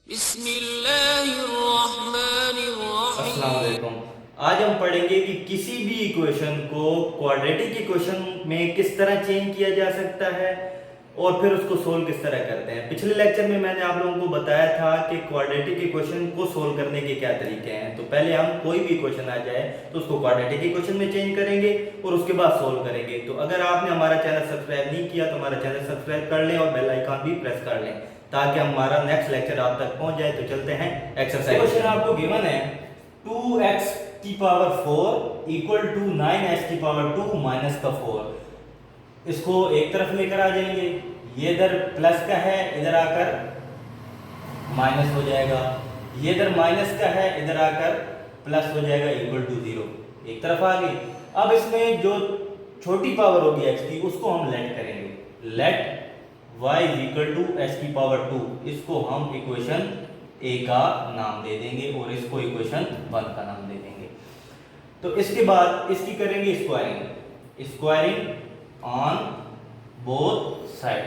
बिस्मिल्लाहिर्रहमानिर्रहीम। अस्सलाम वालेकुम। आज हम पढ़ेंगे कि किसी भी इक्वेशन को क्वाड्रेटिक इक्वेशन में किस तरह चेंज किया जा सकता है और फिर उसको सोल्व किस तरह करते हैं। पिछले लेक्चर में मैंने आप लोगों को बताया था कि क्वाड्रेटिक इक्वेशन को सोल्व करने के क्या तरीके हैं। तो पहले हम कोई भी इक्वेशन आ जाए तो उसको क्वाड्रेटिक इक्वेशन में चेंज करेंगे और उसके बाद सोल्व करेंगे। तो अगर आपने हमारा चैनल सब्सक्राइब नहीं किया तो हमारा चैनल सब्सक्राइब कर लें और बेल आइकन भी प्रेस कर लें ताकि हमारा नेक्स्ट लेक्चर आप तक पहुंच जाए। तो चलते हैं एक्सरसाइज। क्वेश्चन आपको गिवन है 2x की पावर 4 इक्वल टू 9x की पावर 2 माइनस का 4। इसको एक तरफ लेकर आ जाएंगे, ये इधर प्लस का है इधर आकर माइनस हो जाएगा, ये इधर माइनस का है इधर आकर प्लस हो जाएगा इक्वल टू 0। एक तरफ आ गई। अब इसमें जो छोटी पावर होगी x की उसको हम लेट करेंगे। Let y is equal to H की पावर 2, इसको हम इक्वेशन ए का नाम दे देंगे और इसको इक्वेशन 1 का नाम दे देंगे। तो इसके बाद इसकी करेंगे squaring. Squaring on both side.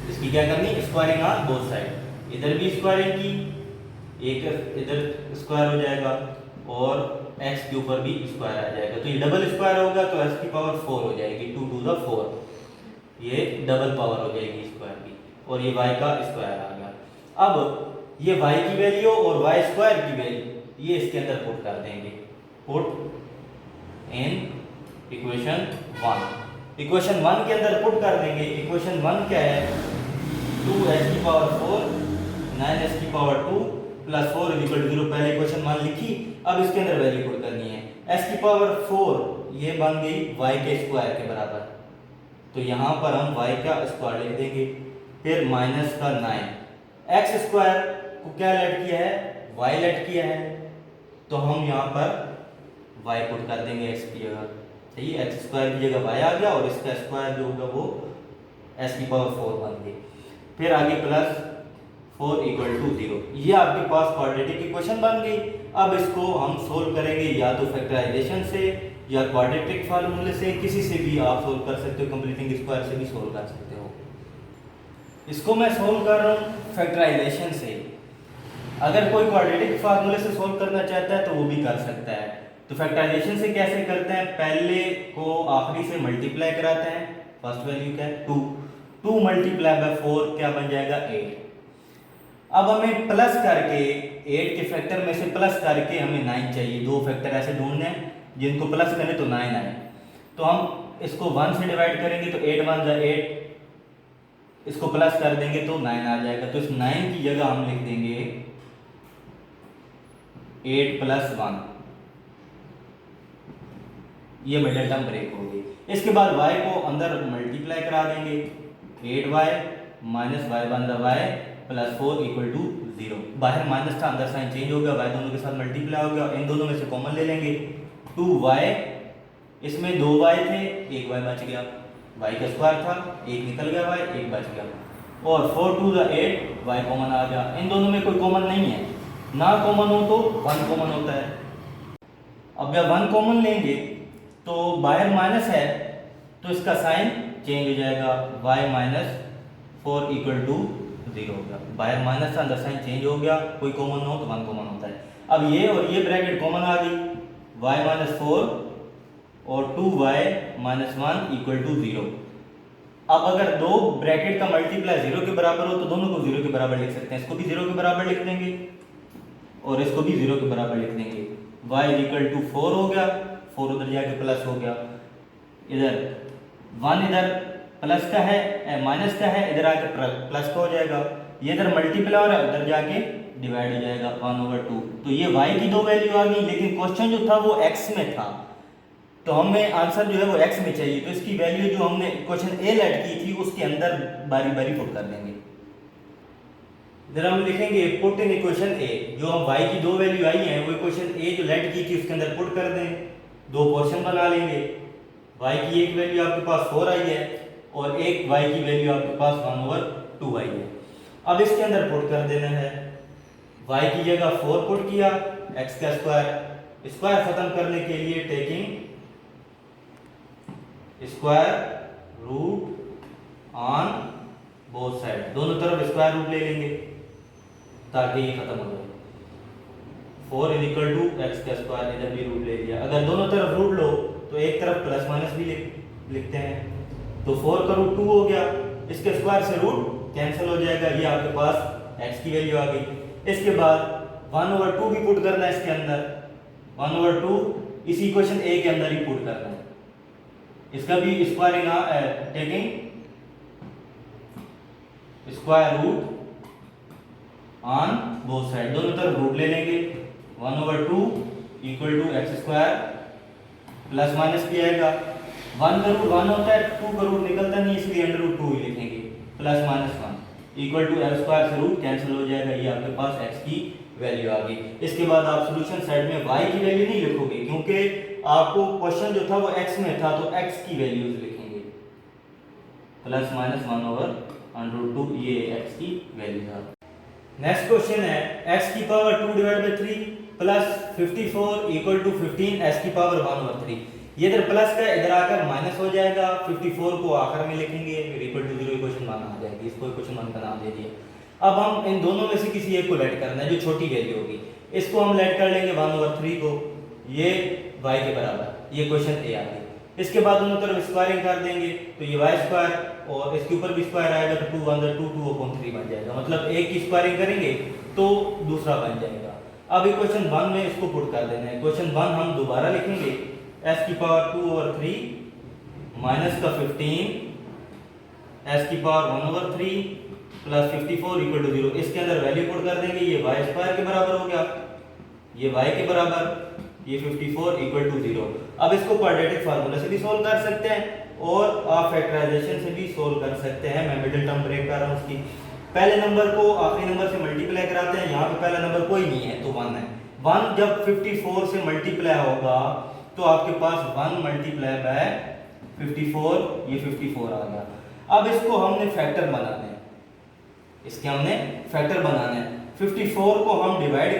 इसकी क्या करनी? Squaring on both side. इधर भी स्क्वायरिंग की, एक इधर स्क्वायर हो जाएगा और x के ऊपर भी स्क्वायर आ जाएगा। तो ये डबल स्क्वायर होगा तो x की पावर 4 हो जाएगी, 2 टू द 4। ये डबल पावर हो जाएगी स्क्वायर की और ये y का स्क्वायर आ गया। अब ये y की वैल्यू और y स्क्वायर की वैल्यू ये इसके अंदर पुट कर देंगे। Put in equation 1। इक्वेशन 1 के अंदर पुट कर देंगे। इक्वेशन 1 क्या है? 2x की पावर 4 9x की power 2 plus 4 is equal to 0। पहले इक्वेशन 1 लिखी, अब इसके अंदर वैल्यू पुट करनी है। x की पावर 4 ये बन गई y के स्क्वायर के बराबर, तो यहां पर हम y का स्क्वायर लिख देंगे। फिर माइनस का 9। x स्क्वायर को क्या लेट किया है? y लेट किया है, तो हम यहां पर y पुट कर देंगे x की जगह। सही, x स्क्वायर की जगह y आ गया और इसका स्क्वायर जो होगा वो s की पावर 4 बन गई। फिर आगे प्लस 4 इक्वल टू 0। ये आपके पास क्वाड्रेटिक इक्वेशन बन गई। अब इसको हम सोल्व करेंगे या तो फैक्टराइजेशन से या क्वाड्रेटिक फार्मूले से, किसी से भी आप सोल्व कर सकते हो। कंप्लीटिंग स्क्वायर से भी सोल्व कर सकते हो। इसको मैं सोल्व कर रहा हूँ फैक्टराइजेशन से। अगर कोई क्वाड्रेटिक फार्मूले से सोल्व करना चाहता है तो वो भी कर सकता है। तो फैक्टराइजेशन से कैसे करते हैं? पहले को आखिरी से मल्टीप्लाई कराते हैं। फर्स्ट वैल्यू क्या है? 2। 2 मल्टीप्लाई बाय 4 क्या बन जाएगा? 8। अब हमें प्लस करके 8 के फैक्टर में से प्लस करके हमें 9 चाहिए। दो फैक्टर ऐसे ढूंढने हैं जिनको प्लस करें तो 9 आए। तो हम इसको 1 से डिवाइड करेंगे तो 8 1 जा 8, इसको प्लस कर देंगे तो 9 आ जाएगा। तो इस 9 की जगह हम लिख देंगे 8 प्लस 1। ये मिडिल टर्म ब्रेक होगी। इसके बाद y को अंदर मल्टीप्लाई करा देंगे। 8y minus y one the y plus 4 equal to 0। बाहर माइनस था, अंदर साइन चेंज हो गया, y दोनों के साथ मल्टीप्लाई हो गया। इन दोनों में से कॉमन ले लेंगे। 2y, इसमें 2y थे, एक y बच गया। y का स्क्वायर था, एक निकल गया y, एक बच गया। और 4 टू द 8 y कॉमन आ गया। इन दोनों में कोई कॉमन नहीं है, ना कॉमन हो तो 1 कॉमन होता है। अब जब 1 कॉमन लेंगे तो बाहर माइनस है तो इसका साइन चेंज हो जाएगा, y माइनस 4 इक्वल टू 0 हो गया। बाहर माइनस था, अंदर साइन चेंज हो गया। कोई कॉमन हो तो 1 कॉमन होता है। अब ये और ये ब्रैकेट कॉमन आ गई, y माइनस 4 और 2y माइनस 1 इक्वल टू 0। अब अगर दो ब्रैकेट का मल्टीप्लाई 0 के बराबर हो तो दोनों को 0 के बराबर लिख सकते हैं। इसको भी 0 के बराबर लिख देंगे और इसको भी 0 के बराबर लिख देंगे। y इक्वल टू 4 हो गया, 4 उधर जाके प्लस हो गया। इधर 1 इधर प्लस का है माइनस का है, इधर आके प्लस का हो जाएगा। ये इधर मल्टीप्लाई हो रहा है, उधर जाके डिवाइड हो जाएगा 1/2। तो ये y की दो वैल्यू आ गई, लेकिन क्वेश्चन जो था वो x में था, तो हमें आंसर जो है वो x में चाहिए। तो इसकी वैल्यू जो हमने क्वेश्चन ए लेट की थी उसके अंदर बारी बारी पुट कर देंगे। इधर हम लिखेंगे पुट इन इक्वेशन ए। जो हम y की दो वैल्यू आई हैं वो इक्वेशन ए जो लेट की थी उसके अंदर पुट कर दें। दो पोर्शन बना लेंगे। y की एक वैल्यू आपके पास 4 आई है और एक y की वैल्यू आपके पास 1/2 आई है। अब इसके अंदर पुट कर देना है। y की जगह 4 पुट किया, x का स्क्वायर। स्क्वायर खत्म करने के लिए taking square root on both side, दोनों तरफ स्क्वायर रूट ले लेंगे। ताकि ये खत्म हो जाए। 4 इज इक्वल टू एक्स का स्क्वायर, इधर भी रूट ले लिया। अगर दोनों तरफ रूट लो तो एक तरफ प्लस माइनस भी लिखते हैं। तो 4 का रूट 2 हो गया, इसके स्क्वायर से रूट कैंसिल हो जाएगा, ये आपके पास एक्स की वैल्यू आ गई। इसके बाद 1/2 भी पुट करना है इसके अंदर, 1/2 इसी इक्वेशन ए के अंदर ही पुट करना है। इसका भी squaring taking square root on both side, दोनों तरफ रूट ले लेंगे। 1/2 equal to x square, plus minus भी आएगा। 1 का रूट 1 होता है, 2 का रूट निकलता नहीं, इसलिए √2 ही लिखेंगे। Plus minus 1 equal to x square से रूट कैंसिल हो जाएगा, ये आपके पास एक्स की वैल्यू आ गई। इसके बाद आप सॉल्यूशन साइड में y की वैल्यू नहीं लिखोगे, क्योंकि आपको क्वेश्चन जो था वो x में था, तो x की वैल्यूज लिखेंगे। प्लस माइनस 1/√2, ये x की वैल्यू था। नेक्स्ट क्वेश्चन है x की power 2/3 plus 54 equal to 15 x की पावर 1/3। ये इधर प्लस का इधर आकर माइनस हो जाएगा, 54 को आखिर में लिखेंगे, इक्वल टू 0 इक्वेशन मान आ जाएगी। इसको इक्वेशन 1 का नाम दे दिया। अब हम इन दोनों में से किसी एक को लेट करना है, जो छोटी वैल्यू होगी। इसको हम लेट कर लेंगे 1/3 को, ये y के बराबर, ये क्वेश्चन ए आ गई। इसके बाद दोनों तरफ स्क्वायरिंग कर देंगे, तो ये y स्क्वायर और इसके ऊपर भी स्क्वायर आएगा, तो 2/2 बन जाएगा। मतलब एक की स्क्वायरिंग करेंगे तो दूसरा बन जाएगा। अब इक्वेशन 1 में इसको पुट कर देना है। इक्वेशन 1 हम दोबारा लिखेंगे, s की पावर 2/3 माइनस का 15 s की पावर 1/3 प्लस 54 इक्वल टू 0। इसके अंदर वैल्यू पुट कर देंगे, ये y स्क्वायर के बराबर हो गया, ये y के बराबर, ये 54 इक्वल टू 0। अब इसको क्वाड्रेटिक फार्मूला से भी सोल्व कर सकते हैं और आप फैक्टराइजेशन से भी सोल्व कर सकते हैं। मैं मिडिल टर्म ब्रेक कर रहा हूं उसकी। पहले नंबर को आखिरी नंबर से मल्टीप्लाई कराते हैं। यहाँ पे पहला नंबर कोई नहीं है, तो 1 है। 1 जब 54 से मल्टीप्लाई होगा तो आपके पास 1 मल्टीप्लाई बाय 54, ये 54 आ गया। अब इसको हमने फैक्टर बनाना है, इसके हमने फैक्टर बनाना है। 54 को हम डिवाइड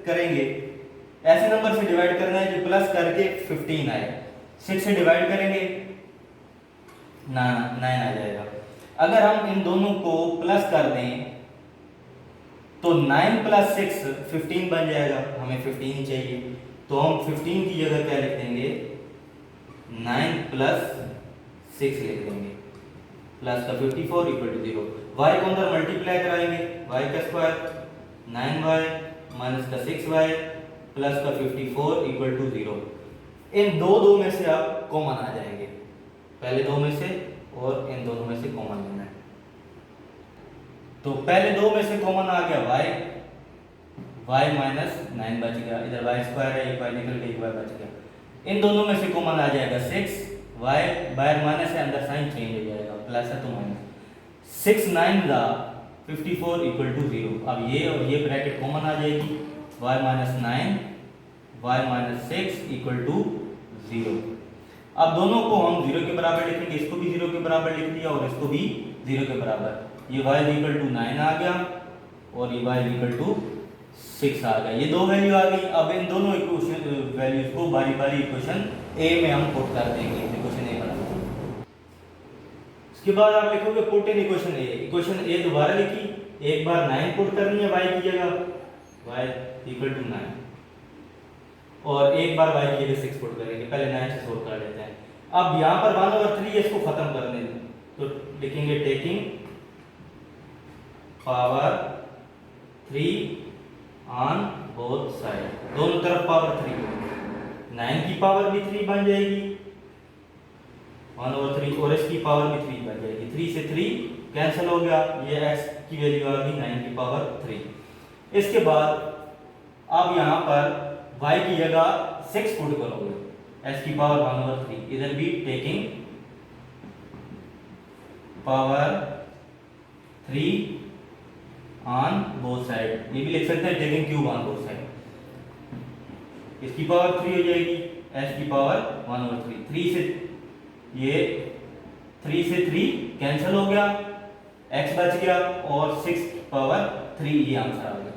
करेंगे, ऐसे नंबर से डिवाइड करना है जो प्लस करके 15 आए। 6 से डिवाइड करेंगे 9 आ जाएगा। अगर हम इन दोनों को प्लस कर दें तो 9 प्लस 6 15 बन जाएगा। हमें 15 ही चाहिए, तो हम 15 की जगह क्या लिख देंगे, 9 प्लस 6 लिख देंगे, प्लस का 54 इक्वल टू 0। y को अंदर मल्टीप्लाई कराएंगे, y का स्क्वायर 9y माइनस का 6y प्लस का 54 इक्वल टू 0। इन दो में से आप कॉमन आ जाएंगे, पहले दो में से और इन दोनों में से कॉमन लेना है। तो पहले दो में से कॉमन आ गया y माइनस 9 बच गया, इधर y स्क्वायर है, एक y निकल गया, एक y बच गया। इन दोनों में से कॉमन आ जाएगा 6, y बाहर माइनस है, अंदर साइन चेंज हो जाएगा, प्लस है तो माइनस। 6 9 दा 54 इक्वल टू 0। अब ये और ये ब्रैकेट कॉमन आ जाएगी, y minus 9 y minus 6 equal to 0। अब दोनों को हम 0 के बराबर लिखेंगे, इसको भी 0 के बराबर लिख दिया और इसको भी 0 के बराबर। ये y इक्वल टू 9 आ गया और ये y इक्वल टू 6 आ गया। ये दो वैल्यू आ गई। अब इन दोनों इक्वेशन वैल्यूज को बारी बारी इक्वेशन ए में हम पुट कर देंगे, इक्वेशन ए बना देंगे। इसके बाद आप लिखोगे put in equation A. Equation A दोबारा लिखी, एक बार 9 पुट करनी है y की जगह, y इक्वल टू 9, और एक बार y की जगह 6 पुट करेंगे। पहले 9 से सोल्व कर लेते हैं। अब यहाँ पर 1/3 इसको खत्म करने दें, तो लिखेंगे taking power 3 on both side, दोनों तरफ पावर 3। 9 की पावर भी 3 बन जाएगी 1/3, और इसकी पावर भी 3 बन जाएगी। 3 से 3 कैंसिल हो गया, ये x की वैल्यू आ गई 9 की पावर 3। इसके बाद अब यहाँ पर y की जगह 6 पुट करोगे, s की पावर 1/3। इधर भी taking power 3 on both side, ये भी लिख सकते हैं taking cube on both side. इसकी पावर 3 हो जाएगी, s की पावर 1/3। 3 से ये 3 से 3 कैंसिल हो गया, x बच गया और 6 पावर 3, ये आंसर आ गया।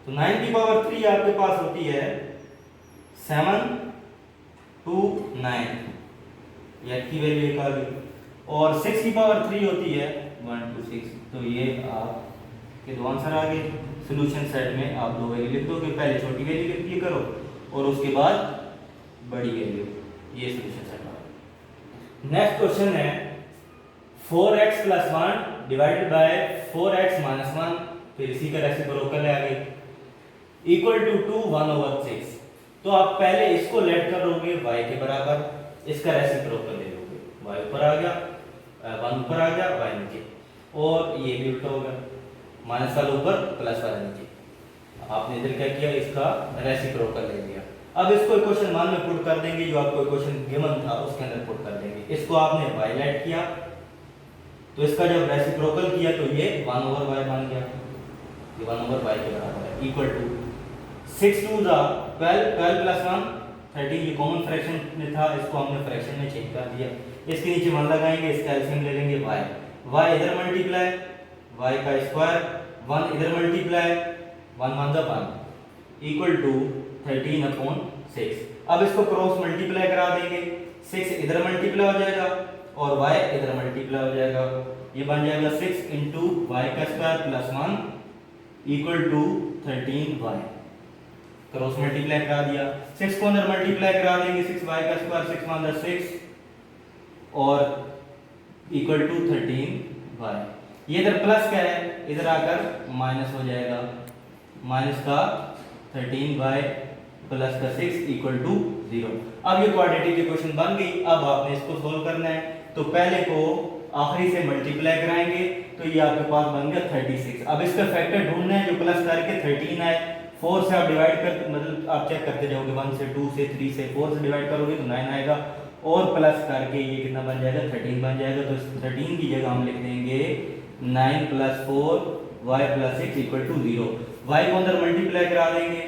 तो 9 की पावर 3 आपके पास होती है 7 to 9, ये की वैल्यू निकाल ली, और 6 की पावर 3 होती है 1 to 6। तो ये आप के दो आंसर आ गए। सोल्यूशन सेट में आप दो वैल्यू लिख दोगे, पहले छोटी वैल्यू लिख दिया करो और उसके बाद बड़ी वैल्यू। ये सोल्यूशन सेट आ। नेक्स्ट क्वेश्चन है 4x + 1 डिवाइडेड बाय 4x - 1, फिर इसी का रेसिप्रोकल है आगे, इक्वल टू 2 1/6। तो आप पहले इसको लेट करोगे y के बराबर, इसका रेसिप्रोकल ले लोगे, y ऊपर आ गया, 1 ऊपर आ गया, y नीचे, और ये भी उल्टा होगा, माइनस वाला ऊपर प्लस वाला नीचे। आपने इधर क्या किया, इसका रेसिप्रोकल ले लिया। अब इसको इक्वेशन 1 में पुट कर देंगे, जो आपको इक्वेशन गिवन था उसके अंदर पुट कर देंगे। इसको आपने y लेट किया, तो इसका जब रेसिप्रोकल किया तो ये 1/y बन गया, ये 1/y के बराबर है, इक्वल टू 6 2 12, 12 + 1 13, ये कॉमन फ्रैक्शन में था, इसको हमने फ्रैक्शन में चेंज कर दिया। इसके नीचे 1 लगाएंगे, इसका एलसीएम ले लेंगे y इधर मल्टीप्लाई y का स्क्वायर, 1 इधर मल्टीप्लाई 1 1 × 1 इक्वल टू 13/6। अब इसको क्रॉस मल्टीप्लाई करा देंगे, 6 इधर मल्टीप्लाई हो जाएगा और y इधर मल्टीप्लाई हो जाएगा, ये बन जाएगा 6 × y² + 1 equal to 13y। Cross multiply करा दिया, 6 को अंदर मल्टीप्लाई करा देंगे, 6y² 6 1 6 और इक्वल टू 13y। ये इधर प्लस क्या है, इधर आकर माइनस हो जाएगा, माइनस का 13y प्लस का 6 इक्वल टू 0। अब ये क्वाड्रेटिक इक्वेशन बन गई। अब आपने इसको सोल्व करना है, तो पहले को आखिरी से मल्टीप्लाई कराएंगे, तो ये आपके पास बन गया 36। अब इसका फैक्टर ढूंढना है जो प्लस करके 13 आए, 4 से आप डिवाइड कर, मतलब आप चेक करते जाओगे, 1 से 2 से 3 से 4 से डिवाइड करोगे तो 9 आएगा, और प्लस करके ये कितना बन जाएगा, 13 बन जाएगा। तो 13 की जगह हम लिख देंगे 9 + 4 y + 6 इक्वल टू 0। y को अंदर मल्टीप्लाई करा देंगे,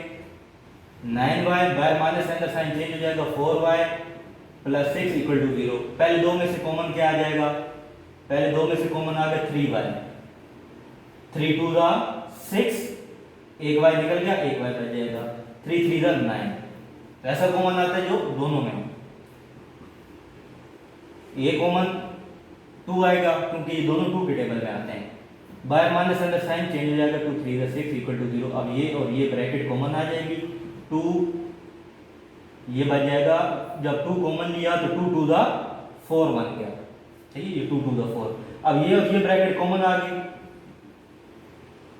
9y बाय माइनस अंदर साइन चेंज हो जाएगा, 4y + 6 इक्वल टू 0। पहले दो में से कॉमन क्या आ जाएगा, पहले दो में से कॉमन आ गया 3y, 3 2 6, एक y निकल गया, एक y बच जाएगा, 3 3 9। तो ऐसा कॉमन आता है जो दोनों में, ये कॉमन 2 आएगा क्योंकि ये दोनों 2 के टेबल में आते हैं, बाय माइनस अंदर साइन चेंज हो जाएगा, 2 3 6 इक्वल टू 0। अब ये और ये ब्रैकेट कॉमन आ जाएगी, 2 ये बच जाएगा, जब 2 कॉमन लिया तो 2 2 4 बन गया, ठीक है, ये 2 2 4। अब ये और ये ब्रैकेट कॉमन आ गई,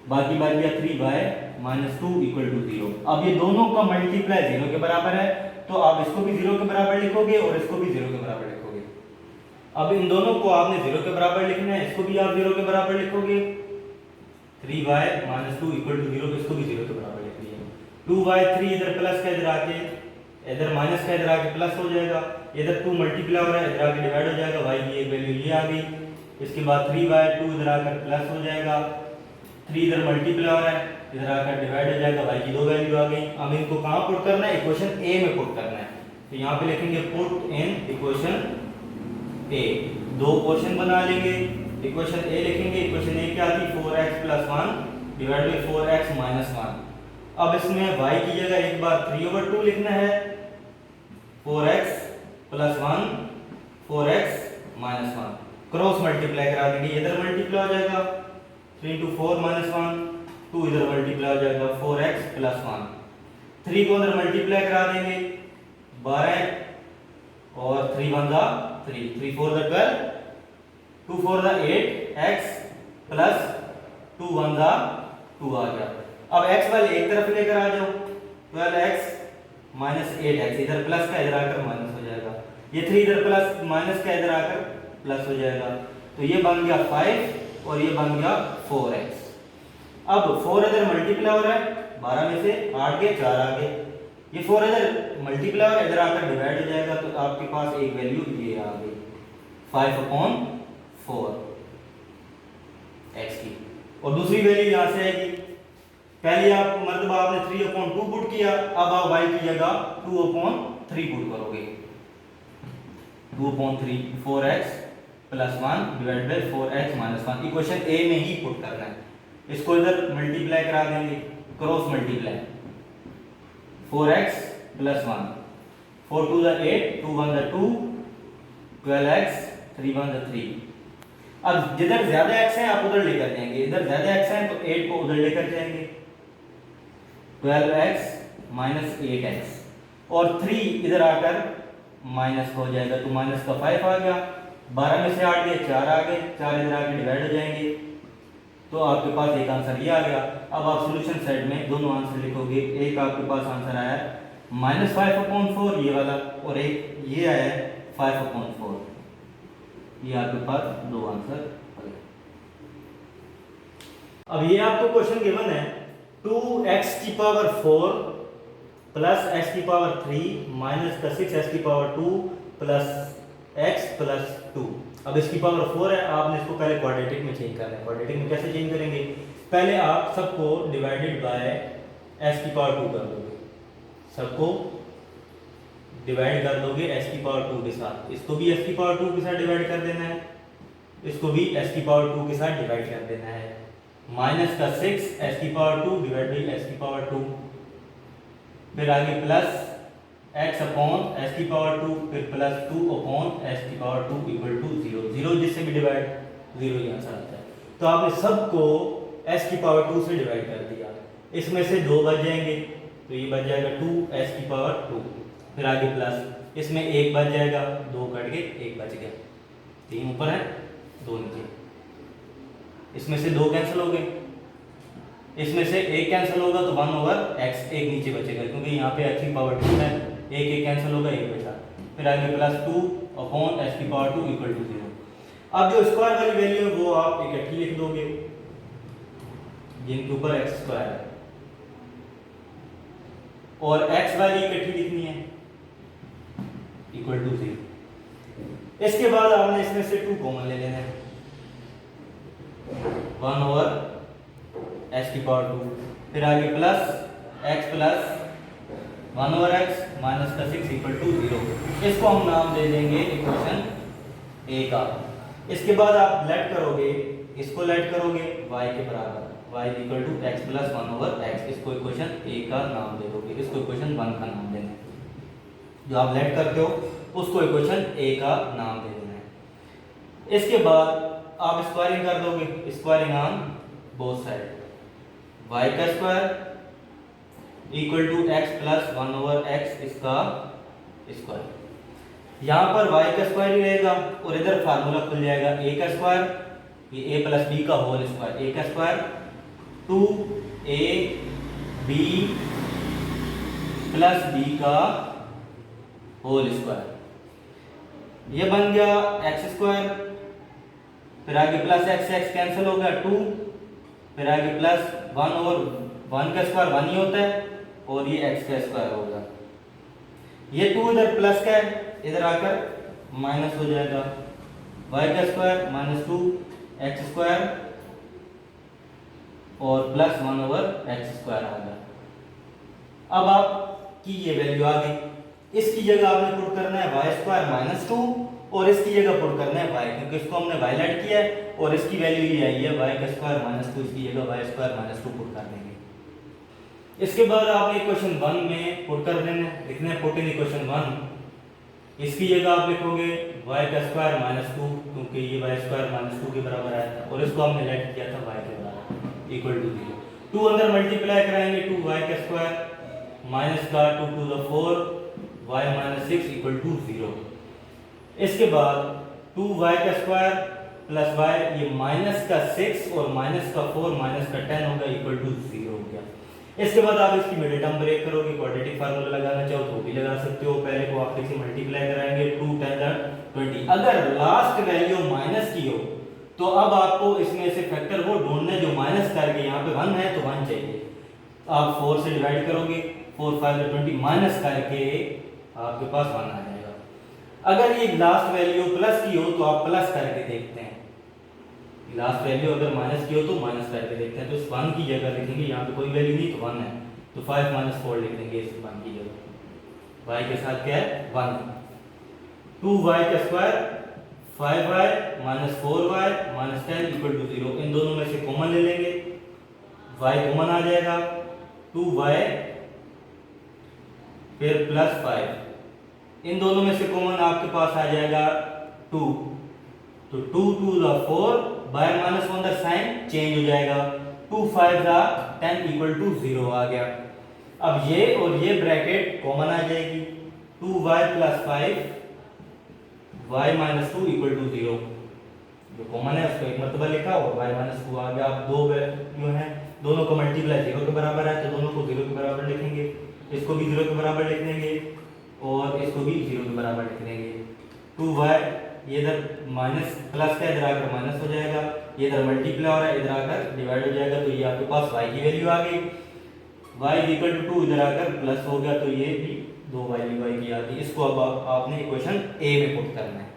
बाकी बच गया 3y - 2 इक्वल टू 0। अब ये दोनों का मल्टीप्लाई 0 के बराबर है, तो आप इसको भी 0 के बराबर लिखोगे और इसको भी 0 के बराबर लिखोगे। अब इन दोनों को आपने 0 के बराबर लिखना है, इसको भी आप 0 के बराबर लिखोगे, 3y - 2 इक्वल टू 0, इसको भी 0 के बराबर लिख दिया। 2y 3 इधर प्लस का इधर आके, इधर माइनस का इधर आके प्लस हो जाएगा, इधर 2 मल्टीप्लाई हो रहा है, इधर आके डिवाइड हो जाएगा, y की एक वैल्यू ये आ गई। इसके बाद 3y 2 इधर आकर प्लस हो जाएगा, 3 इधर मल्टीप्लाई हो रहा है, इधर आकर डिवाइड हो जाएगा, y की दो वैल्यू आ गई। अब इनको कहां पुट करना है, इक्वेशन a में पुट करना है। तो यहां पे लिखेंगे पुट इन इक्वेशन a, दो क्वेश्चन बना लेंगे, इक्वेशन a लिखेंगे। इक्वेशन a क्या थी, 4x + 1 डिवाइड बाय 4x - 1। अब इसमें y की जगह एक बार 3/2 लिखना है, 4x + 1 4x - 1, क्रॉस मल्टीप्लाई करा देंगे, इधर मल्टीप्लाई हो जाएगा, 3 × 4 - 1, 2 इधर मल्टीप्लाई हो जाएगा, 4x + 1, 3 को अंदर मल्टीप्लाई करा देंगे, 12 और 3 1 3, 3 4 12, 2 4 8x प्लस 2 1 2 आ गया। अब x वाले एक तरफ लेकर आ जाओ, 12x - 8x, इधर प्लस का इधर आकर माइनस हो जाएगा, ये 3 इधर प्लस माइनस का इधर आकर प्लस हो जाएगा, तो ये बन गया 5 और ये बन गया 4x। अब 4 इधर मल्टीप्लाई हो रहा है, 12 में से 8 गए 4 आ गए, ये 4 इधर मल्टीप्लाई और इधर आकर डिवाइड हो जाएगा, तो आपके पास एक वैल्यू ये आ गई 5/4 x की, और दूसरी वैल्यू यहां से आएगी। पहले आप मतलब आपने 3/2 पुट किया, अब आप y की जगह 2/3 पुट करोगे, 2/3 4x + 1 divide by 4x - 1, equation a में ही पुट करना है। इसको इधर मल्टीप्लाई करा देंगे, क्रॉस मल्टीप्लाई, 4x + 1, 4 2 8, 2 1 2, 12x, 3 1 3। अब जिधर ज्यादा एक्स है आप उधर लेकर जाएंगे, इधर ज्यादा एक्स है तो 8 को उधर लेकर जाएंगे, 12x माइनस 8x और 3 इधर आकर माइनस हो जाएगा, तो माइनस का 5 आ गया, 12 में से 8 गए 4 आ गए, 4 इधर आके डिवाइड हो जाएंगे, तो आपके पास एक आंसर ये आ गया। अब आप सॉल्यूशन साइड में दोनों आंसर लिखोगे, एक आपके पास आंसर आया -5/4 ये वाला, और एक ये आया है 5/4, ये आपके पास दो आंसर आ गए। अब ये आपको क्वेश्चन गिवन है 2x⁴ प्लस x⁴ माइनस का 6x⁴ प्लस x प्लस 2। अब इसकी पावर 4 है, आपने इसको पहले क्वाड्रेटिक में चेंज करना है। क्वाड्रेटिक में कैसे चेंज करेंगे, पहले आप सबको डिवाइडेड बाय x⁴ कर दोगे, सबको डिवाइड कर दोगे x⁴ के साथ, इसको भी x⁴ के साथ डिवाइड कर देना है, इसको भी x⁴ के साथ डिवाइड कर देना है, माइनस का 6 x⁴ डिवाइड बाई x⁴, फिर आगे प्लस x अपॉन x⁴, फिर plus 2 upon x⁴ equal to 0, 0 जिससे भी डिवाइड 0 ही आंसर आता है। तो आपने सबको x⁴ से डिवाइड कर दिया, इसमें से 2 बच जाएंगे, तो ये बच जाएगा 2x⁴, फिर आगे प्लस इसमें 1 बच जाएगा, 2 कट के 1 बच गया, 3 ऊपर है 2 नीचे, इसमें से 2 कैंसिल हो गए, इसमें से 1 कैंसिल होगा तो 1/x, 1 नीचे बचेगा क्योंकि यहाँ पे x⁴ है, 1 कैंसिल होगा, 1 बचा, फिर आगे plus 2 upon x⁴ equal to 0। अब जो स्क्वायर वाली वैल्यू है वो आप इकट्ठी लिख दोगे, जिनके ऊपर x² है, और x वाली इकट्ठी लिखनी है इक्वल टू 0। इसके बाद आपने इसमें से 2 कॉमन ले लेना है, 1/x⁴, फिर आगे plus x plus 1/x minus का 6 इक्वल टू 0। इसको हम नाम दे देंगे इक्वेशन a का। इसके बाद आप लेट करोगे, इसको लेट करोगे y के बराबर, y equal to x plus 1/x, इसको इक्वेशन a का नाम दे दोगे, इसको इक्वेशन 1 का नाम देना है, जो आप लेट करते हो उसको इक्वेशन a का नाम दे देना है। इसके बाद आप स्क्वायरिंग कर दोगे, squaring on both side, y का square equal to x plus 1/x इसका स्क्वायर, यहाँ पर y का स्क्वायर ही रहेगा और इधर फार्मूला खुल जाएगा a का स्क्वायर, ये a प्लस b का होल स्क्वायर, a का स्क्वायर 2ab प्लस b का होल स्क्वायर, ये बन गया x², फिर आगे प्लस x कैंसिल हो गया 2, फिर आगे प्लस 1 और 1 का स्क्वायर 1 ही होता है, और ये x का स्क्वायर होगा, ये 2 इधर प्लस का है, इधर आकर माइनस हो जाएगा, y का स्क्वायर माइनस 2x² और प्लस 1/x² आ गया। अब आपकी ये वैल्यू आ गई, इसकी जगह आपने पुट करना है y² माइनस 2 और इसकी जगह पुट करना है y, क्योंकि इसको हमने y लेट किया है और इसकी वैल्यू ये आई है y² माइनस 2, इसकी जगह y² माइनस 2 पुट कर देंगे। इसके बाद आपने इक्वेशन 1 में पुट कर देना है, लिखना है पुट इन इक्वेशन 1, इसकी जगह आप लिखोगे y² माइनस 2, क्योंकि ये y² माइनस 2 के बराबर आया था और इसको हमने लेट किया था y के बराबर इक्वल टू 0। 2 अंदर मल्टीप्लाई कराएंगे 2y² माइनस का 2 to the 4 y minus 6 equal to 0। इसके बाद 2y² प्लस y, ये माइनस का 6 और माइनस का 4 माइनस का 10 होगा इक्वल टू 0 हो गया। इसके बाद आप इसकी मिडिल टर्म ब्रेक करोगे, क्वाड्रेटिक फार्मूला लगाना चाहो तो भी लगा सकते हो, पहले को आप इसे मल्टीप्लाई कराएंगे 2 10 20, अगर लास्ट वैल्यू माइनस की हो तो अब आपको इसमें से फैक्टर वो ढूंढना है जो माइनस करके, यहाँ पे 1 है तो 1 चाहिए, आप 4 से डिवाइड करोगे, 4 5 20 माइनस करके आपके पास 1 आ जाएगा। अगर ये लास्ट वैल्यू प्लस की हो तो आप प्लस करके देखते हैं, लास्ट वैल्यू अगर माइनस की हो तो माइनस करके देखते हैं, तो इस 1 की जगह लिखेंगे, यहाँ पे कोई वैल्यू नहीं तो 1 है, तो 5 माइनस 4 लिख देंगे इस 1 की जगह, y के साथ क्या है 1, 2y का square 5y minus 4y minus 10 equal to 0, इन दोनों में से कॉमन ले लेंगे, y कॉमन आ जाएगा 2y फिर प्लस 5, इन दोनों में से कॉमन आपके पास आ जाएगा 2, तो 2 2 द 4 बाय माइनस 1 द साइन चेंज हो जाएगा, 2 5 द 10 इक्वल टू 0 आ गया। अब ये और ये ब्रैकेट कॉमन आ जाएगी, 2y plus 5 y minus 2 equal to 0, जो कॉमन है उसको एक मरतबा लिखा और y माइनस 2 आ गया। अब दो वैल्यू हैं, दोनों को मल्टीप्लाई 0 के बराबर है तो दोनों को 0 के बराबर लिखेंगे, इसको भी 0 के बराबर लिख देंगे और इसको भी 0 के बराबर लिख देंगे। 2y ये इधर माइनस प्लस का इधर आकर माइनस हो जाएगा, ये इधर मल्टीप्लाई हो रहा है इधर आकर डिवाइड हो जाएगा, तो ये आपके पास y की वैल्यू आ गई। y इक्वल टू 2 इधर आकर प्लस हो गया, तो ये भी दो वैल्यू y की आ गई। इसको अब आपने इक्वेशन a में पुट करना है।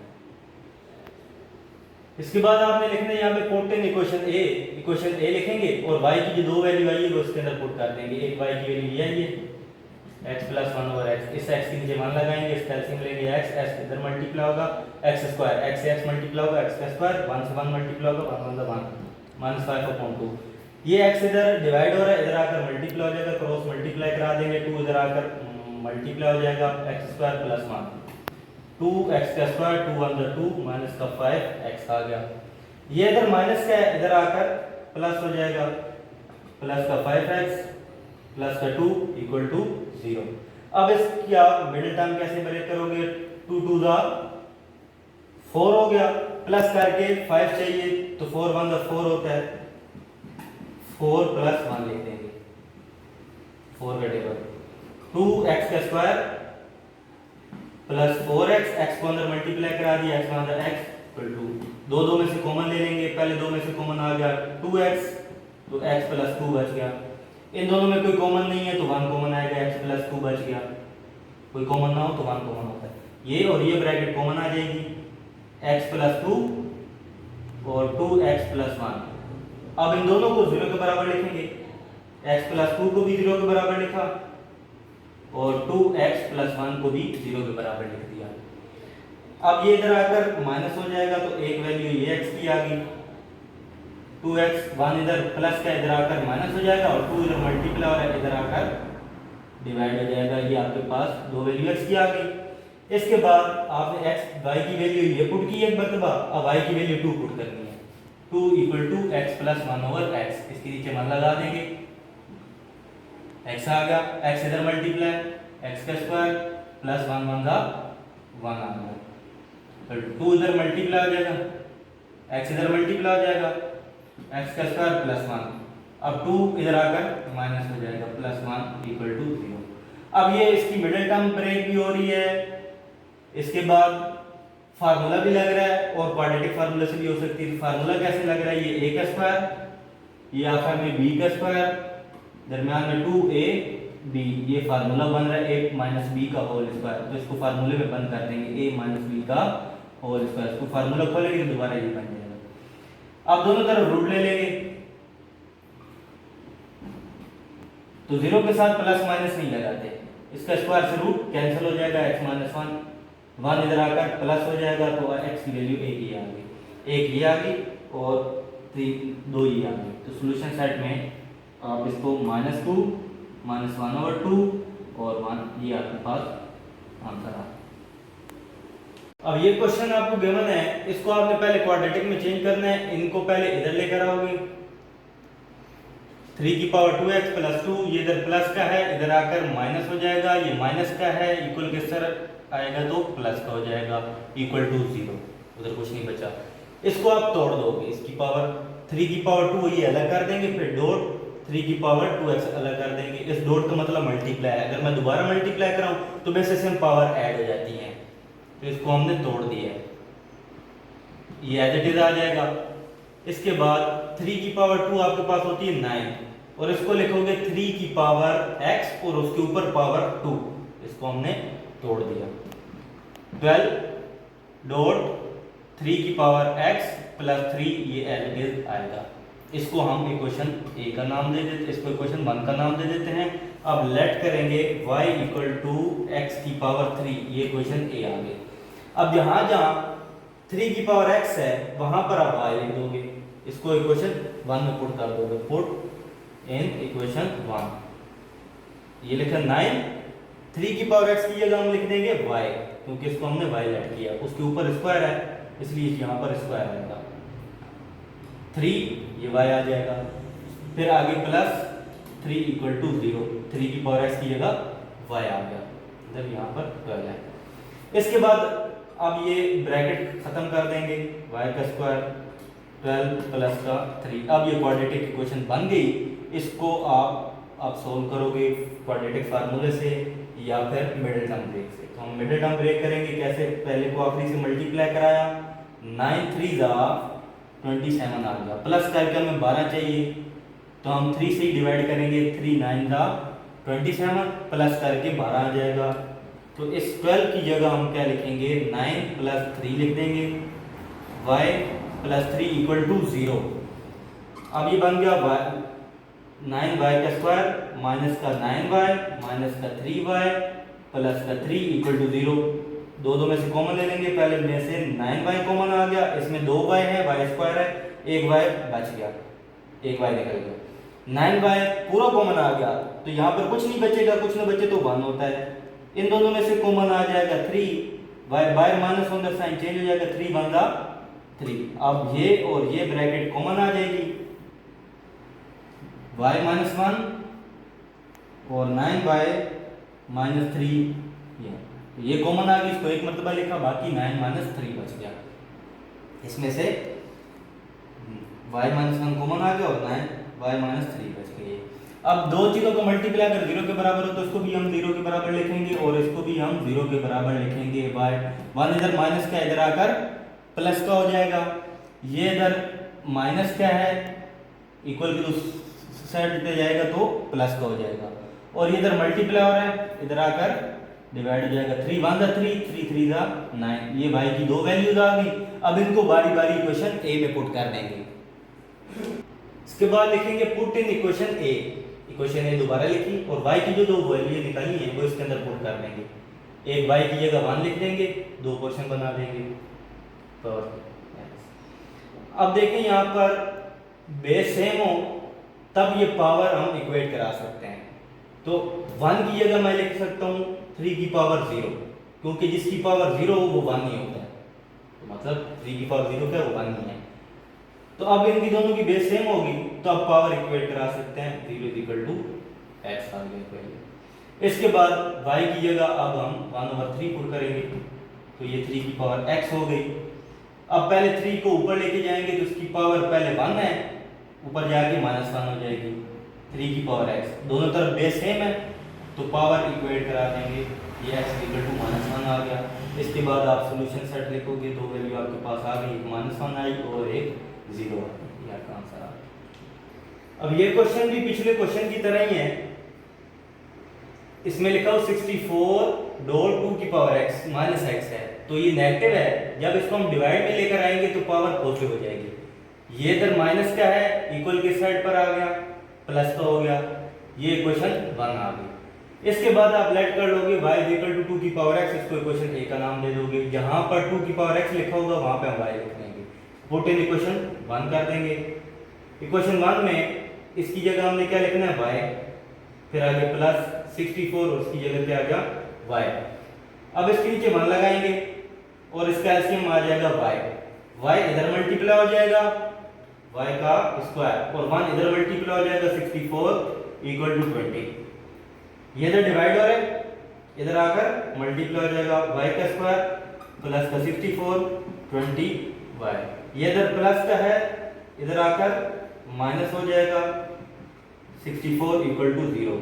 इसके बाद आपने लिखना है यहाँ पे पुट इन इक्वेशन a लिखेंगे और y की जो दो वैल्यू आई है वो इसके अंदर पुट कर देंगे। एक y की वैल्यू ये आई है x प्लस 1 ओवर x, इस x के नीचे मान लगाएंगे, इस कैल्सियम लेंगे x, x इधर मल्टीप्लाई होगा x स्क्वायर, x से x मल्टीप्लाई होगा x का स्क्वायर, 1 से 1 मल्टीप्लाई होगा 1 1 माइनस 5/2। ये x इधर डिवाइड हो रहा है, इधर आकर मल्टीप्लाई हो जाएगा, क्रॉस मल्टीप्लाई करा देंगे, 2 इधर आकर मल्टीप्लाई हो जाएगा x स्क्वायर प्लस 1, 2x का स्क्वायर 2 1 2 माइनस का 5x आ गया। ये इधर माइनस का है, इधर आकर प्लस हो जाएगा, प्लस का 5x प्लस का 2 इक्वल टू 0। अब इसकी आप मिडिल टर्म कैसे ब्रेक करोगे, 2 2 द 4 हो गया, प्लस करके 5 चाहिए तो 4 1 द 4 होता है, 4 प्लस 1 लिख देंगे, 4 का टेबल, 2x का स्क्वायर प्लस 4x, x को अंदर मल्टीप्लाई करा दिया, x अंदर x इक्वल टू दो में से कॉमन ले लेंगे, पहले दो में से कॉमन आ गया 2x, तो x प्लस 2 बच गया। इन दोनों में कोई कॉमन नहीं है तो 1 कॉमन आएगा, x प्लस 2 बच गया, कोई कॉमन ना हो तो 1 कॉमन होता है। ये और ये ब्रैकेट कॉमन आ जाएगी, x प्लस 2 और 2x प्लस 1। अब इन दोनों को 0 के बराबर लिखेंगे, x प्लस 2 को भी 0 के बराबर लिखा और 2x प्लस 1 को भी 0 के बराबर लिख दिया। अब ये इधर आकर माइनस हो जाएगा तो एक वैल्यू ये x की आ गई, 2x 1 इधर प्लस का इधर आकर माइनस हो जाएगा और 2 इधर मल्टीप्लाई और इधर आकर डिवाइड हो जाएगा। ये आपके पास दो वैल्यू x की आ गई। इसके बाद आपने x y की वैल्यू ये पुट की एक मरतबा, अब y की वैल्यू 2 पुट करनी है, 2 equal to x plus 1 over x, इसके नीचे मान लगा देंगे, x आ गया, x इधर मल्टीप्लाई x का स्क्वायर प्लस 1 1 का 1 आ गया, फिर 2 इधर मल्टीप्लाई हो जाएगा, x इधर मल्टीप्लाई हो जाएगा, x का स्क्वायर प्लस 1, अब 2 इधर आकर माइनस हो जाएगा, प्लस 1 इक्वल टू 0। अब ये इसकी मिडिल टर्म ब्रेक भी हो रही है, इसके बाद फार्मूला भी लग रहा है और क्वाड्रेटिक फार्मूला से भी हो सकती है। फार्मूला कैसे लग रहा है, ये a का स्क्वायर, ये आखिर में b का स्क्वायर, दरमियान में 2ab, ये फार्मूला बन रहा है a माइनस b का होल स्क्वायर, तो इसको फार्मूले में बंद कर देंगे, a माइनस b का होल स्क्वायर, इसको फार्मूला खोलेंगे तो दोबारा ये बन जाएगा। अब दोनों तरफ रूट ले लेंगे तो 0 के साथ प्लस माइनस नहीं लगाते, इसका स्क्वायर से रूट कैंसिल हो जाएगा, x माइनस 1 इधर आकर प्लस हो जाएगा, तो x की वैल्यू एक ही आ गई, एक ये आ गई और 2 ये आ गई। तो सॉल्यूशन सेट में आप इसको -2 -1/2 और 1 ये आपके पास आंसर आ। अब ये क्वेश्चन आपको गिवन है, इसको आपने पहले क्वाड्रेटिक में चेंज करना है, इनको पहले इधर लेकर आओगे, 3 की पावर 2x प्लस 2, ये इधर प्लस का है इधर आकर माइनस हो जाएगा, ये माइनस का है इक्वल किस तरह आएगा तो प्लस का हो जाएगा, इक्वल टू 0, उधर कुछ नहीं बचा। इसको आप तोड़ दोगे, इसकी पावर 3 की पावर 2 ये अलग कर देंगे, फिर डॉट 3 की पावर 2x अलग कर देंगे, इस डॉट का मतलब मल्टीप्लाई है, अगर मैं दोबारा मल्टीप्लाई कराऊं तो वैसे सेम पावर ऐड हो जाती है, तो इसको हमने तोड़ दिया है, ये एज इट इज आ जाएगा। इसके बाद 3 की पावर 2 आपके पास होती है 9 और इसको लिखोगे 3 की पावर x और उसके ऊपर पावर 2, इसको हमने तोड़ दिया, 12 डॉट 3 की पावर x प्लस 3 ये एज इट इज आएगा। इसको हम इक्वेशन a का नाम दे देते, इसको इक्वेशन 1 का नाम दे देते हैं। अब लेट करेंगे y इक्वल टू x की पावर 3, ये इक्वेशन a आ गई। अब जहां जहां 3 की पावर x है वहां पर आप y लिख दोगे, इसको इक्वेशन 1 में पुट कर दोगे, पुट इन इक्वेशन 1, ये लिखा 9, 3 की पावर x की जगह हम लिख देंगे y, क्योंकि इसको हमने y लेट किया, उसके ऊपर स्क्वायर है इसलिए यहाँ पर स्क्वायर आएगा 3, ये y आ जाएगा। फिर आगे प्लस 3 इक्वल टू 0, 3 की पावर x की जगह y आ गया, इधर यहाँ पर 12 है। इसके बाद अब ये ब्रैकेट खत्म कर देंगे, y का स्क्वायर 12 प्लस का 3। अब ये क्वाड्रेटिक इक्वेशन बन गई। इसको आप सोल्व करोगे क्वाड्रेटिक फार्मूले से या फिर मिडिल टर्म ब्रेक से। तो हम मिडिल टर्म ब्रेक करेंगे कैसे, पहले को आखिरी से मल्टीप्लाई कराया, 9 3 27 आ गया, प्लस करके हमें 12 चाहिए तो हम 3 से ही डिवाइड करेंगे, 3 9 27 प्लस करके 12 आ जाएगा। तो इस 12 की जगह हम क्या लिखेंगे, 9 प्लस 3 लिख देंगे, y प्लस 3 इक्वल टू 0। अब ये बन गया 9y का स्क्वायर माइनस का 9y माइनस का 3y प्लस का 3 इक्वल टू 0। दो में से कॉमन ले लेंगे, पहले में से 9y कॉमन आ गया, इसमें 2y है, y स्क्वायर है, एक y बच गया, एक y निकल गया, 9y पूरा कॉमन आ गया तो यहाँ पर कुछ नहीं बचेगा, कुछ ना बचे तो 1 होता है। इन दोनों में से कॉमन आ जाएगा 3, y माइनस होने साइन चेंज हो जाएगा, 3 1 जा 3। अब ये और ये ब्रैकेट कॉमन आ जाएगी, y माइनस 1 और 9y माइनस 3, ये कॉमन आ गई, इसको एक मरतबा लिखा, बाकी 9 माइनस 3 बच गया। इसमें से y माइनस 1 कॉमन आ गया और 9y माइनस 3 बच गई। अब दो चीज़ों को मल्टीप्लाई अगर 0 के बराबर हो तो इसको भी हम 0 के बराबर लिखेंगे और इसको भी हम 0 के बराबर लिखेंगे। y 1 इधर माइनस का इधर आकर प्लस का हो जाएगा, ये इधर माइनस क्या है इक्वल की दूसरी साइड पे जाएगा तो प्लस का हो जाएगा, और ये इधर मल्टीप्लाई हो रहा है, इधर आकर डिवाइड हो जाएगा, 3 1 3 3 3 9। ये y की दो वैल्यूज आ गई। अब इनको बारी बारी इक्वेशन a में पुट कर देंगे। इसके बाद लिखेंगे put in equation a, equation a दोबारा लिखी और y की जो दो वैल्यू निकाली है वो इसके अंदर पुट कर देंगे। एक y की जगह 1 लिख देंगे, दो क्वेश्चन बना देंगे। तो अब देखें यहाँ पर बेस सेम हो तब ये पावर हम इक्वेट करा सकते हैं। तो 1 की जगह मैं लिख सकता हूँ 3 की पावर 0, क्योंकि जिसकी पावर 0 हो वो 1 ही होता है, तो मतलब 3 की पावर 0 क्या, वो 1 ही है। तो अब इनकी दोनों की बेस सेम होगी तो अब पावर इक्वेट करा सकते हैं, 0 इक्वल टू x आ गया पहले। इसके बाद y की जगह अब हम 1/3 पुट करेंगे, तो ये 3 की पावर x हो गई। अब पहले 3 को ऊपर लेके जाएंगे तो उसकी पावर पहले 1 है, ऊपर जाके -1 हो जाएगी, 3 की पावर x, दोनों तरफ बेस सेम है तो पावर इक्वेट करा देंगे, ये x इक्वल टू -1 आ गया। इसके बाद आप सॉल्यूशन सेट लिखोगे, दो वैल्यू आपके पास आ गई, एक -1 आई और एक 0 आ गई, ये आपका आंसर आ गया। अब ये क्वेश्चन भी पिछले क्वेश्चन की तरह ही है, इसमें लिखा हो 64 डॉट 2 की पावर x माइनस x है, तो ये नेगेटिव है, जब इसको हम डिवाइड में लेकर आएंगे तो पावर पॉजिटिव हो जाएगी। ये इधर माइनस का है, इक्वल के साइड पर आ गया, प्लस का हो गया, ये इक्वेशन 1 आ गई। इसके बाद आप लेट कर लोगे y इक्वल टू 2 की पावर x, इसको इक्वेशन a का नाम दे दोगे, जहां पर 2 की पावर x लिखा होगा वहां पे हम y लिख देंगे, पुट इन इक्वेशन 1 कर देंगे। इक्वेशन 1 में इसकी जगह हमने क्या लिखना है, y, फिर आगे प्लस 64 और उसकी जगह क्या आ गया y। अब इसके नीचे 1 लगाएंगे और इसका एलसीएम आ जाएगा y इधर मल्टीप्लाई हो जाएगा y का स्क्वायर और 1 इधर मल्टीप्लाई हो जाएगा 64 इक्वल टू 20। ये इधर डिवाइड हो रहा है, इधर आकर मल्टीप्लाई हो जाएगा y का स्क्वायर प्लस का 64 20y, ये इधर प्लस का है, इधर आकर माइनस हो जाएगा 64 इक्वल टू 0।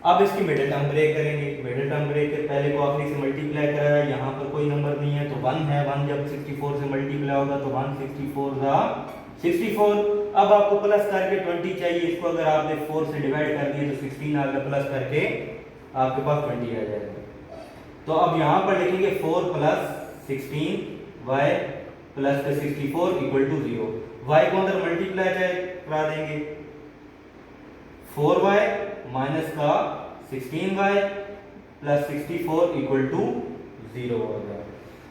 अब इसकी मिडिल टर्म ब्रेक करेंगे, मिडिल टर्म ब्रेक के पहले को आखिरी से मल्टीप्लाई कराया, यहाँ पर कोई नंबर नहीं है तो 1 है, 1 जब 64 से मल्टीप्लाई होगा तो 1 64 जा 64। अब आपको प्लस करके 20 चाहिए, इसको अगर आपने 4 से डिवाइड कर दिए तो 16 आ गया, प्लस करके आपके पास 20 आ जाएगा। तो अब यहाँ पर लिखेंगे 4 प्लस 16 y प्लस का 64 इक्वल टू 0। y को अंदर मल्टीप्लाई करा देंगे, 4y माइनस का 16y प्लस 64 इक्वल टू 0 हो गया।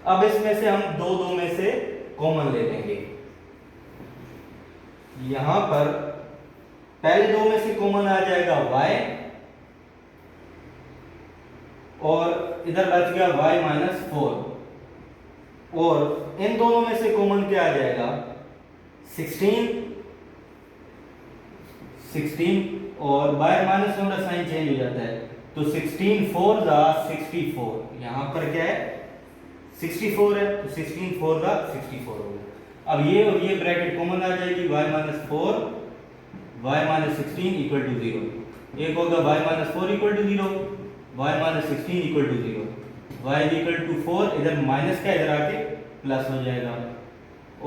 अब इसमें से हम दो में से कॉमन ले लेंगे, यहां पर पहले दो में से कॉमन आ जाएगा y और इधर बच गया y माइनस 4, और इन दोनों में से कॉमन क्या आ जाएगा 16 और बाहर माइनस होने का साइन चेंज हो जाता है, तो 16 4 जा 64, यहां पर क्या है 64 है, तो 16 4 जा 64 हो गया। अब ये और ये ब्रैकेट कॉमन आ जाएगी, y minus 4 y minus 16 equal to 0, एक होगा y minus 4 equal to 0, y minus 16 equal to 0, y equal to 4, इधर माइनस का इधर आके प्लस हो जाएगा,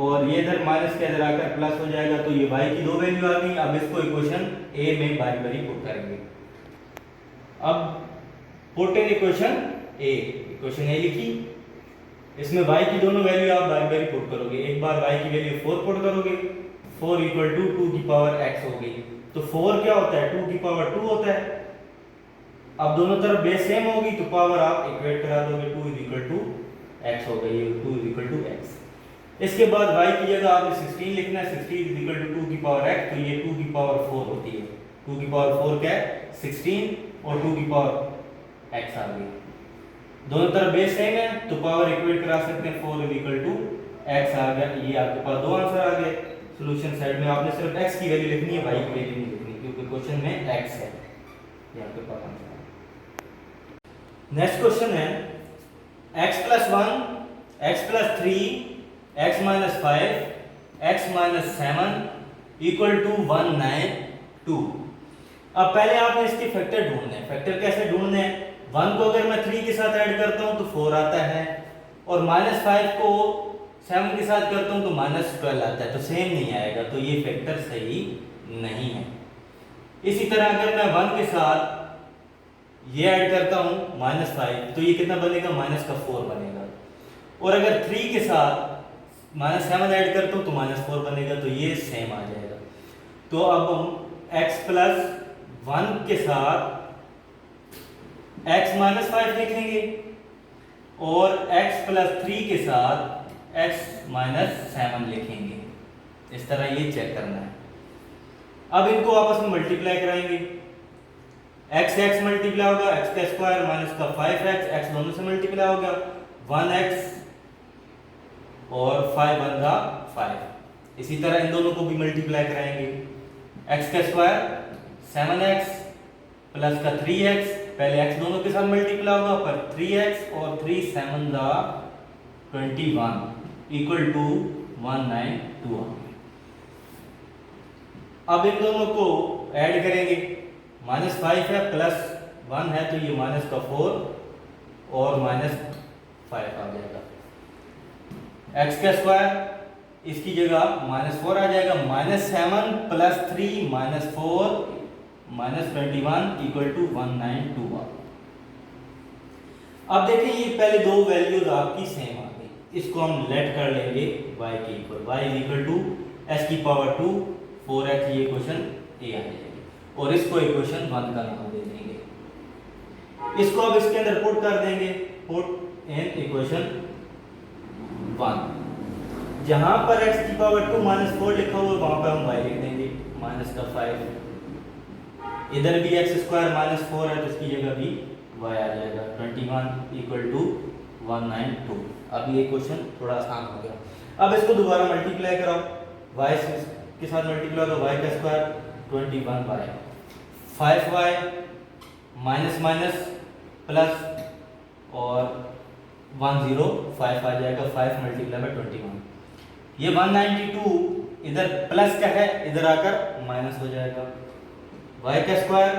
और ये इधर माइनस का इधर आकर प्लस हो जाएगा, तो ये y की दो वैल्यू आ गई। अब इसको इक्वेशन a में बारी बारी पुट करेंगे। अब पुट इन इक्वेशन a लिखी, इसमें y की दोनों वैल्यू आप बारी बारी पुट करोगे। एक बार y की वैल्यू 4 पुट करोगे, 4 इक्वल टू 2 की पावर x हो गई, तो 4 क्या होता है 2 की पावर 2 होता है। अब दोनों तरफ बेस सेम होगी तो पावर आप इक्वेट करा दोगे, 2 इज इक्वल टू x हो गई, 2 इज इक्वल टू x। इसके बाद y की जगह आपने 16 लिखना है, 16 इज इक्वल टू 2 की पावर x, तो ये 2 की पावर 4 होती है, 2 की पावर 4 क्या है 16 और 2 की पावर x आ गई। दोनों तरफ बेस सेम है तो पावर इक्वेट करा सकते हैं, 4 इज इक्वल टू x आ गया। ये आपके पास दो आंसर आ गए। सॉल्यूशन साइड में आपने सिर्फ x की वैल्यू लिखनी है, y की वैल्यू नहीं लिखनी, क्योंकि क्वेश्चन में x है। ये आपके पास आंसर है। नेक्स्ट क्वेश्चन है x plus 1 x plus 3 x minus 5 x minus 7 equal to 192। अब पहले आपने इसके फैक्टर ढूंढने हैं। फैक्टर कैसे ढूंढने हैं, 1 को अगर मैं 3 के साथ ऐड करता हूं तो 4 आता है, और माइनस 5 को 7 के साथ करता हूं तो माइनस 12 आता है, तो सेम नहीं आएगा, तो ये फैक्टर सही नहीं है। इसी तरह अगर मैं 1 के साथ ये ऐड करता हूं -5, तो ये कितना बनेगा -4 बनेगा, और अगर 3 के साथ -7 ऐड करता हूं तो -4 बनेगा, तो ये सेम आ जाएगा। तो अब हम x प्लस 1 के साथ x माइनस 5 लिखेंगे, और x प्लस 3 के साथ x माइनस 7 लिखेंगे। इस तरह ये चेक करना है। अब इनको आपस में मल्टीप्लाई कराएंगे, x x मल्टीप्लाई होगा x का स्क्वायर माइनस का 5x, x दोनों से मल्टीप्लाई होगा 1x और 5 बन रहा 5। इसी तरह इन दोनों को भी मल्टीप्लाई कराएंगे, x का स्क्वायर 7x प्लस का 3x, पहले x दोनों के साथ मल्टीप्लाई होगा, पर 3x और 3 7 दा 21 इक्वल टू 192। अब इन दोनों को ऐड करेंगे, -5 है प्लस 1 है, तो ये माइनस का 4 और -5 आ जाएगा। x का स्क्वायर इसकी जगह -4 आ जाएगा, -7 प्लस 3 -4 -21 इक्वल टू 192। अब देखिए ये पहले दो वैल्यूज आपकी सेम आ गई, इसको हम लेट कर लेंगे y के equal, y is equal to s की पावर 2 4x, ये इक्वेशन a आ जाएगी, और इसको इक्वेशन 1 का नाम दे देंगे। इसको अब इसके अंदर पुट कर देंगे, पुट इन इक्वेशन 1। जहां पर x की पावर 2 -4 लिखा हुआ है वहां पर हम y लिख देंगे माइनस का 5, इधर भी x स्क्वायर -4 है तो इसकी जगह भी y आ जाएगा 21 इक्वल टू 192। अब ये क्वेश्चन थोड़ा आसान हो गया। अब इसको दोबारा मल्टीप्लाई कराओ, y के साथ मल्टीप्लाई होगा, y का square 21y, 5y minus minus plus और 105 आ जाएगा, 5 मल्टीप्लाई बाय 21। ये 192 इधर प्लस का है, इधर आकर माइनस हो जाएगा, y का स्क्वायर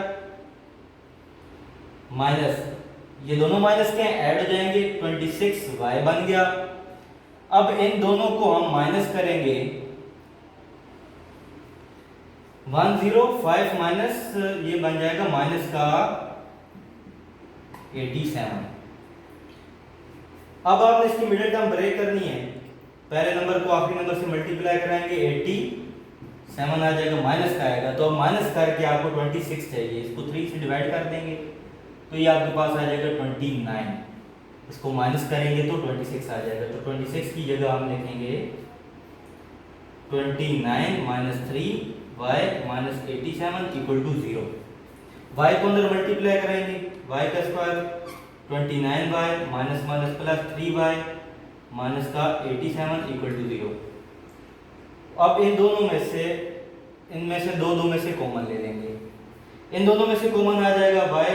माइनस, ये दोनों माइनस के ऐड हो जाएंगे, 26y बन गया। अब इन दोनों को हम माइनस करेंगे, 105 माइनस ये बन जाएगा माइनस का 87। अब आपने इसकी मिडिल टर्म ब्रेक करनी है, पहले नंबर को आखिरी नंबर से मल्टीप्लाई कराएंगे, 87 आ जाएगा, माइनस का आएगा, तो अब माइनस करके आपको 26 चाहिए, इसको 3 से डिवाइड कर देंगे तो ये आपके पास आ जाएगा 29, इसको माइनस करेंगे तो 26 आ जाएगा, तो 26 की जगह हम लिखेंगे 29 minus 3y minus 87 equal to 0। y को अंदर मल्टीप्लाई करेंगे, y का square 29y minus minus plus 3y minus का 87 इक्वल टू 0। अब इन दोनों में से इनमें से दो में से कॉमन ले लेंगे। इन दोनों में से कॉमन आ जाएगा y,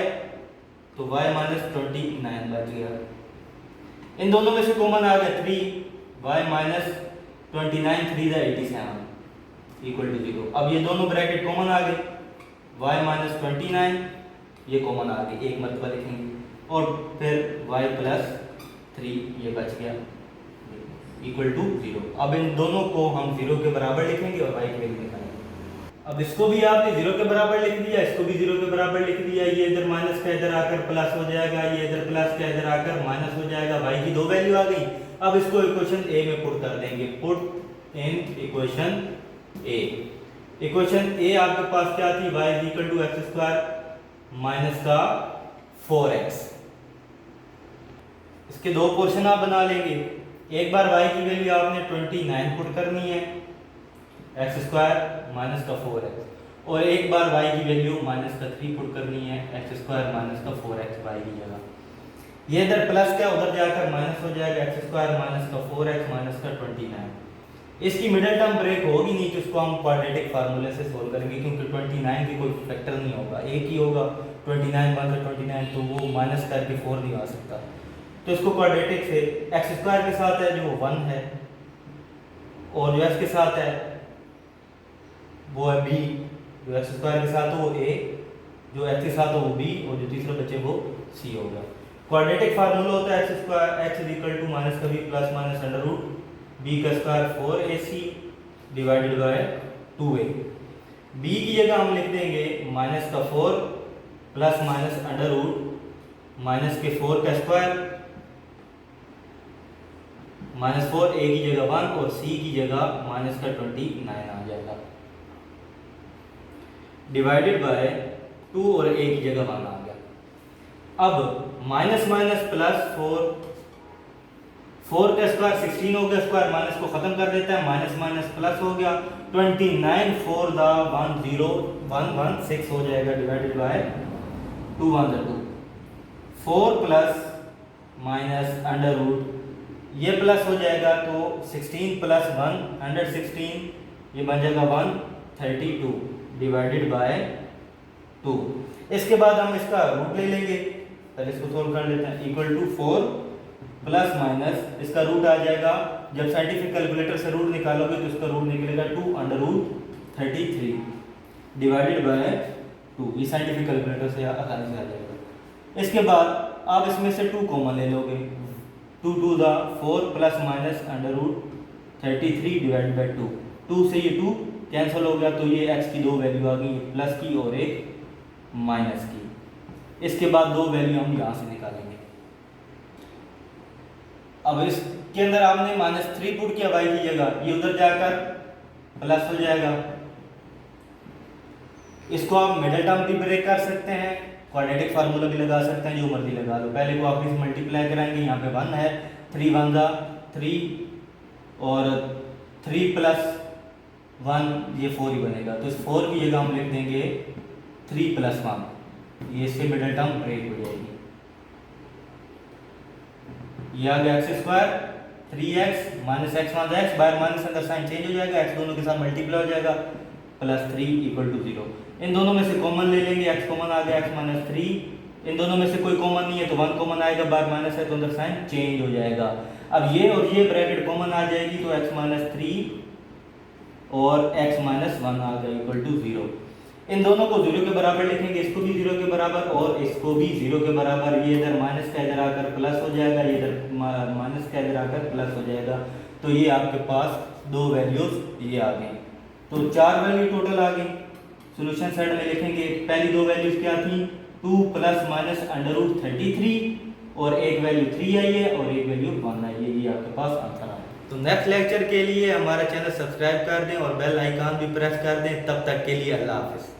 तो y माइनस 29 बच गया। इन दोनों में से कॉमन आ गया 3, y माइनस 29 3 द 87 इक्वल टू 0। अब ये दोनों ब्रैकेट कॉमन आ गए, y माइनस 29 ये कॉमन आ गए, एक मरतबा लिखेंगे, और फिर y प्लस 3 ये बच गया इक्वल टू 0। अब इन दोनों को हम 0 के बराबर लिखेंगे और y की वैल्यू निकालेंगे। अब इसको भी आपने 0 के बराबर लिख दिया, इसको भी 0 के बराबर लिख दिया। ये इधर माइनस का इधर आकर प्लस हो जाएगा, ये इधर प्लस का इधर आकर माइनस हो जाएगा। y की दो वैल्यू आ गई। अब इसको इक्वेशन ए में पुट कर देंगे, put in equation A. Equation A आपके पास क्या थी, y is equal to x square minus का 4x। इसके दो पोर्शन आप बना लेंगे। एक बार y की वैल्यू आपने 29 पुट करनी है, एक्स स्क्वायर माइनस का 4x, और एक बार y की वैल्यू माइनस का 3 पुट करनी है, एक्स स्क्वायर माइनस का 4x y की जगह। ये इधर प्लस का उधर जाकर माइनस हो जाएगा, एक्स स्क्वायर माइनस का 4x माइनस का 29। इसकी मिडिल टर्म ब्रेक होगी नहीं, तो इसको हम क्वाड्रेटिक फार्मूले से सोल्व करेंगे, क्योंकि 29 की कोई फैक्टर नहीं होगा, एक ही होगा। 29 माइनस 29 तो वो माइनस करके 4 नहीं आ सकता। तो इसको क्वाड्रेटिक से एक्स स्क्वायर के साथ है जो 1 है, और जो एक्स के साथ है वो है b, जो एक्स स्क्वायर के साथ हो वो a, जो एक्स के साथ हो वो b, और जो तीसरा बचे वो c होगा। क्वाड्रेटिक फार्मूला होता है x square x is equal to minus का b plus minus under root b का square 4ac divided by 2a। b की जगह हम लिख देंगे माइनस का 4 plus minus under root minus के 4 का स्क्वायर माइनस 4, a की जगह 1 और c की जगह माइनस का 29 आ जाएगा, डिवाइडेड बाय 2 और a की जगह 1 आ गया। अब माइनस माइनस प्लस 4 का स्क्वायर 16 हो गया, स्क्वायर माइनस को खत्म कर देता है, माइनस माइनस प्लस हो गया, 29 4 द 1 0 1 1 6 हो जाएगा, divided by 2 1 2 4 plus minus under root ये प्लस हो जाएगा, तो 16 प्लस 1 116 ये बन जाएगा 132 डिवाइडेड बाय 2। इसके बाद हम इसका रूट ले लेंगे, पहले इसको सोल्व कर लेते हैं। इक्वल टू 4 प्लस माइनस इसका रूट आ जाएगा, जब साइंटिफिक कैलकुलेटर से रूट निकालोगे तो इसका रूट निकलेगा 2 अंडर रूट 33 डिवाइडेड बाय 2। ये साइंटिफिक कैलकुलेटर से आसानी से आ जाएगा। इसके बाद आप इसमें से 2 कॉमन ले लोगे, 2 2 द 4 plus minus under root 33 divided by 2। 2 से ये 2 कैंसिल हो गया, तो ये x की दो वैल्यू आ गई, प्लस की और एक माइनस की। इसके बाद दो वैल्यू हम यहाँ से निकालेंगे। अब इसके अंदर आपने -3 पुट किया y की जगह, ये उधर जाकर प्लस हो जाएगा। इसको आप मिडिल टर्म भी ब्रेक कर सकते हैं, क्वाड्रेटिक फार्मूला भी लगा सकते हैं, जो मर्जी लगा लो। पहले को आप इस मल्टीप्लाई कराएंगे, यहाँ पे 1 है, 3 1 दा 3 और 3 प्लस 1 ये 4 ही बनेगा, तो इस 4 की जगह हम लिख देंगे 3 प्लस 1, ये इससे मिडिल टर्म ब्रेक हो जाएगी। ये आ गया x square 3x minus x minus x, बाहर माइनस अंदर साइन चेंज हो जाएगा, एक्स दोनों के साथ मल्टीप्लाई हो जाएगा, प्लस 3 इक्वल टू 0। इन दोनों में से कॉमन ले लेंगे, x कॉमन आ गया, x माइनस 3। इन दोनों में से कोई कॉमन नहीं है तो 1 कॉमन आएगा, बाहर माइनस है तो अंदर साइन चेंज हो जाएगा। अब ये और ये ब्रैकेट कॉमन आ जाएगी, तो x माइनस 3 और x माइनस 1 आ गया इक्वल टू 0। इन दोनों को 0 के बराबर लिखेंगे, इसको भी 0 के बराबर और इसको भी 0 के बराबर। ये इधर माइनस का इधर आकर प्लस हो जाएगा, ये इधर माइनस का इधर आकर प्लस हो जाएगा, तो ये आपके पास दो वैल्यूज ये आ गई, तो 4 वैल्यू टोटल आ गई। सॉल्यूशन साइड में लिखेंगे, पहली दो वैल्यूज क्या थी, 2 प्लस माइनस अंडर रूट 33 और एक वैल्यू 3 आई है और एक वैल्यू 1 आई है, ये आपके पास आंसर आया। तो नेक्स्ट लेक्चर के लिए हमारा चैनल सब्सक्राइब कर दें और बेल आइकन भी प्रेस कर दें। तब तक के लिए अल्लाह हाफिज़।